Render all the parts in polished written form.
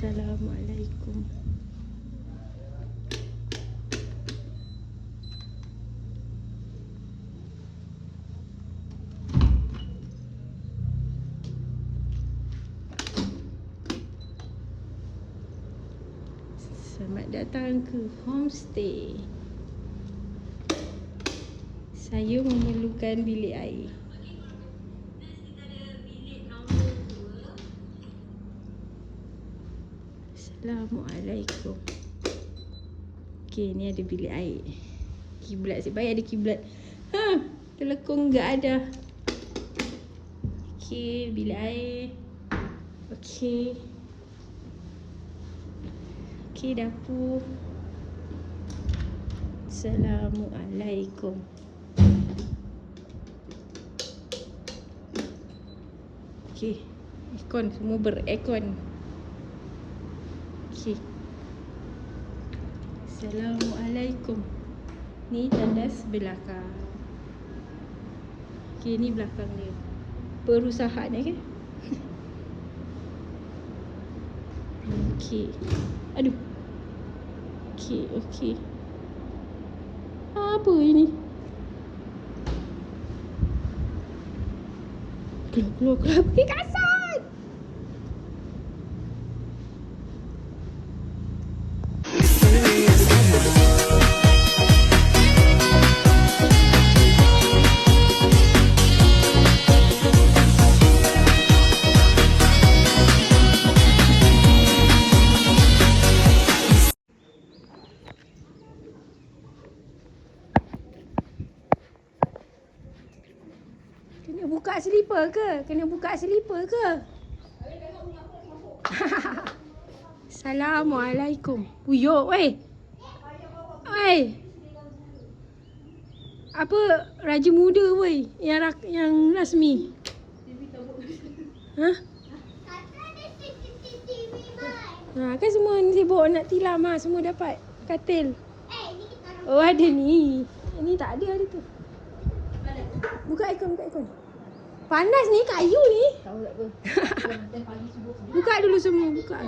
Assalamualaikum. Selamat datang ke homestay. Saya memerlukan bilik air. Assalamualaikum. Okey, ni ada bilik air. Kiblat, asyik baik ada kiblat. Telekung enggak ada. Okey, bilik air. Okey. Okey, dapur. Assalamualaikum. Okey, aircon semua beraircon. Okey. Assalamualaikum. Ni tandas belakang. Okey, ni belakang dia. Perusahaan kan? Okey. Aduh. Okey, okey. Apa ini? Keluar. Pergi kasut. Kena buka selipar ke? Assalamualaikum. Uyuk, weh. Weh. Apa raja muda weh yang rasmi? Kan semua sibuk nak tilam semua dapat katil. Oh, ada ni. Ni tak ada tu. Buka aircon. Panas ni, kayu ni. Tahu tak apa. Pagi subuh. Buka dulu semua, buka.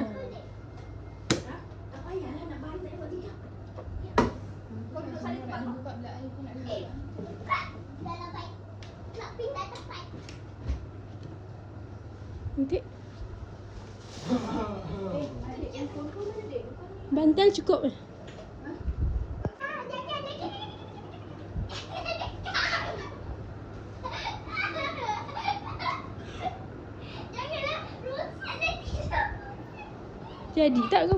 Tak payahlah nak balik tak buat tiga. Kau duduk sana tempat kau. Buka belah air pun nak buka. Dah dapat. Nak pin dah dapat. Nanti Adik handphone kau mana dek? bantal cukup. Jadi tak kau?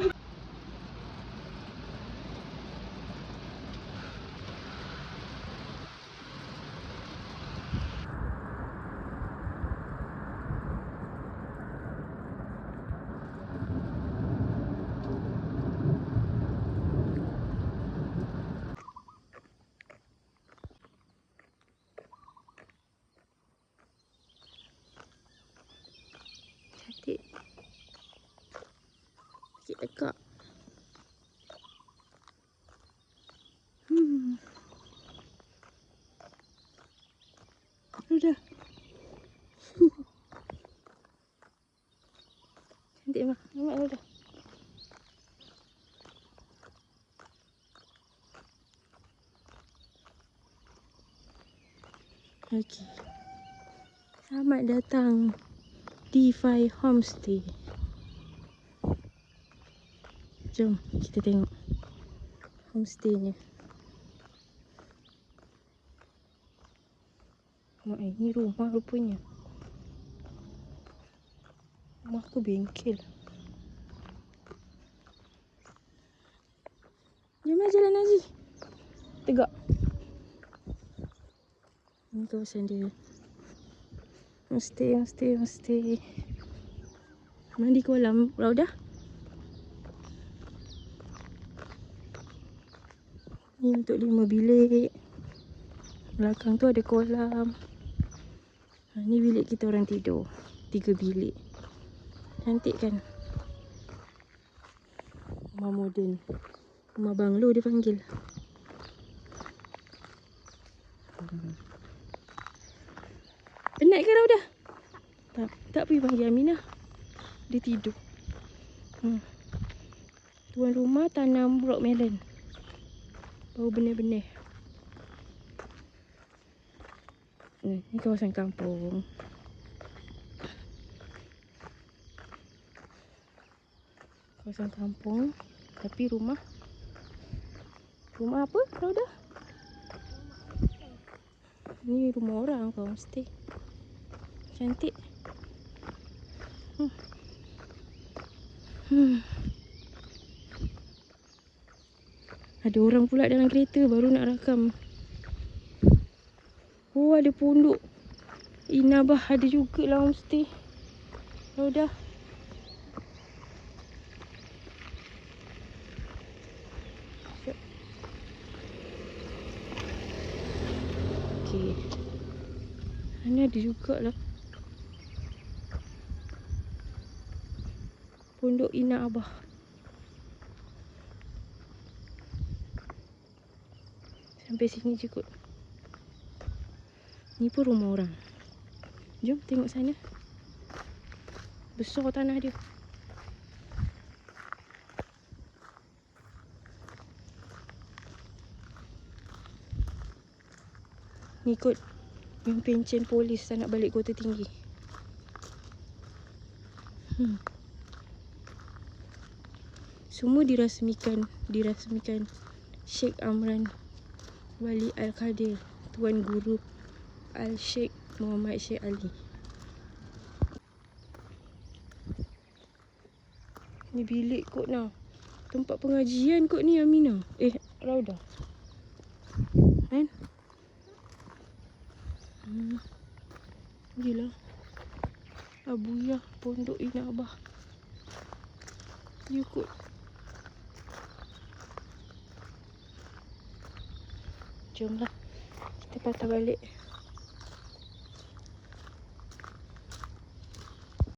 Cantik. Sikit tekak. Udah. Cantik mah. Nampak dah. Okey. Selamat datang D5 Homestay. Jom kita tengok homestaynya. Ini rumah rupanya. Rumah aku bengkel. Jom lah jalan Haji. Tegak. Ini kawasan dia. Homestay. Mandi kolam Raudah. Ni untuk 5 bilik. Belakang tu ada kolam. Ni bilik kita orang tidur. 3 bilik. Cantik kan? Rumah moden. Rumah banglo dia panggil. Penat ke Raudah? Tak pergi panggil Aminah. Dia tidur. Tuan rumah tanam rock melon. Baru benih-benih. Ni kawasan kampung. Kawasan kampung. Tapi rumah apa, Rauda? Ni rumah orang kau mesti. Cantik. Ada orang pula dalam kereta baru nak rakam. Oh, ada pondok inabah ada jugalah mesti. Rauda. Okey. Ini ada jugalah. Pondok Ina Abah. Sampai sini je kot. Ni pun rumah orang. Jom tengok sana. Besar tanah dia. Ni kot yang pencen polis tak nak balik Kota Tinggi. Semua dirasmikan Sheikh Amran Wali Al-Qadir, Tuan Guru Al-Sheikh Muhammad Sheikh Ali. Ni bilik kot nah. Tempat pengajian kot ni, Amina. Rauda. Kan? Gila. Abuyah Pondok Ina Abah. You kot. Jomlah kita patah balik.